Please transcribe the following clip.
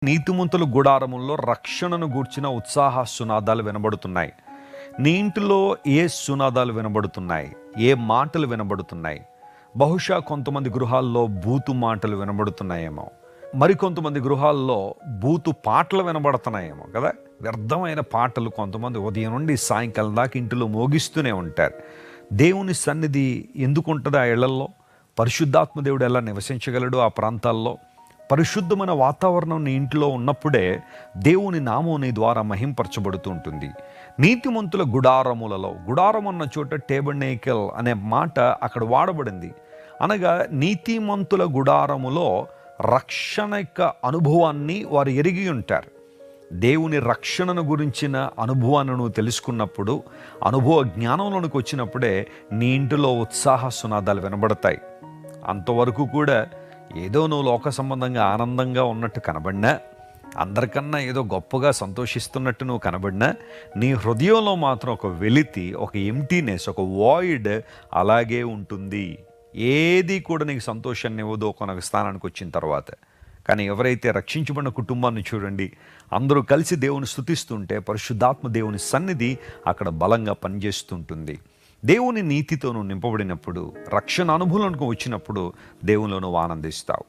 నీతిమంతుల గుడారముల్లో రక్షణను గూర్చిన ఉత్సాహ సునాదాలు వినబడుతున్నాయి. నీ ఇంటిలో ఏ సునాదాలు వినబడుతున్నాయి? ఏ మాటలు వినబడుతున్నాయి? బహుశా కొంతమంది గృహాల్లో బూతు మాటలు వినబడుతున్నాయేమో, మరికొంతమంది గృహాల్లో బూతు పాటలు వినబడుతున్నాయేమో కదా. వ్యర్థమైన పాటలు కొంతమంది ఉదయం నుండి సాయంకాలం దాకా ఇంటిలో మోగిస్తూనే ఉంటారు. దేవుని సన్నిధి ఎందుకు ఉంటుంది ఆ ఇళ్లల్లో? పరిశుద్ధాత్మ దేవుడు ఎలా నివసించగలడు ఆ ప్రాంతాల్లో? పరిశుద్ధమైన వాతావరణం నీ ఇంట్లో ఉన్నప్పుడే దేవుని నామం నీ ద్వారా మహింపరచబడుతూ ఉంటుంది. నీతిమంతుల గుడారములలో, గుడారం అన్న చోట టేబర్నేకల్ అనే మాట అక్కడ వాడబడింది. అనగా నీతిమంతుల గుడారములో రక్షణ యొక్క అనుభవాన్ని వారు ఎరిగి ఉంటారు. దేవుని రక్షణను గురించిన అనుభవాన్ని నువ్వు తెలుసుకున్నప్పుడు, అనుభవ జ్ఞానంలోనికి వచ్చినప్పుడే నీ ఇంటిలో ఉత్సాహ సునాదాలు వినబడతాయి. అంతవరకు కూడా ఏదో నువ్వు లోక సంబంధంగా ఆనందంగా ఉన్నట్టు కనబడినా, అందరికన్నా ఏదో గొప్పగా సంతోషిస్తున్నట్టు నువ్వు కనబడినా, నీ హృదయంలో మాత్రం ఒక వెలితి, ఒక ఎంటీనెస్, ఒక వాయిడ్ అలాగే ఉంటుంది. ఏది కూడా నీకు సంతోషాన్ని ఇవ్వదు ఒక స్థానానికి వచ్చిన తర్వాత. కానీ ఎవరైతే రక్షించబడిన కుటుంబాన్ని చూడండి, అందరూ కలిసి దేవుని స్తుతిస్తుంటే పరిశుద్ధాత్మ దేవుని సన్నిధి అక్కడ బలంగా పనిచేస్తుంటుంది. దేవుని నీతితో నువ్వు నింపబడినప్పుడు, రక్షణ అనుభవంలోకి వచ్చినప్పుడు దేవునిలో నువ్వు ఆనందిస్తావు.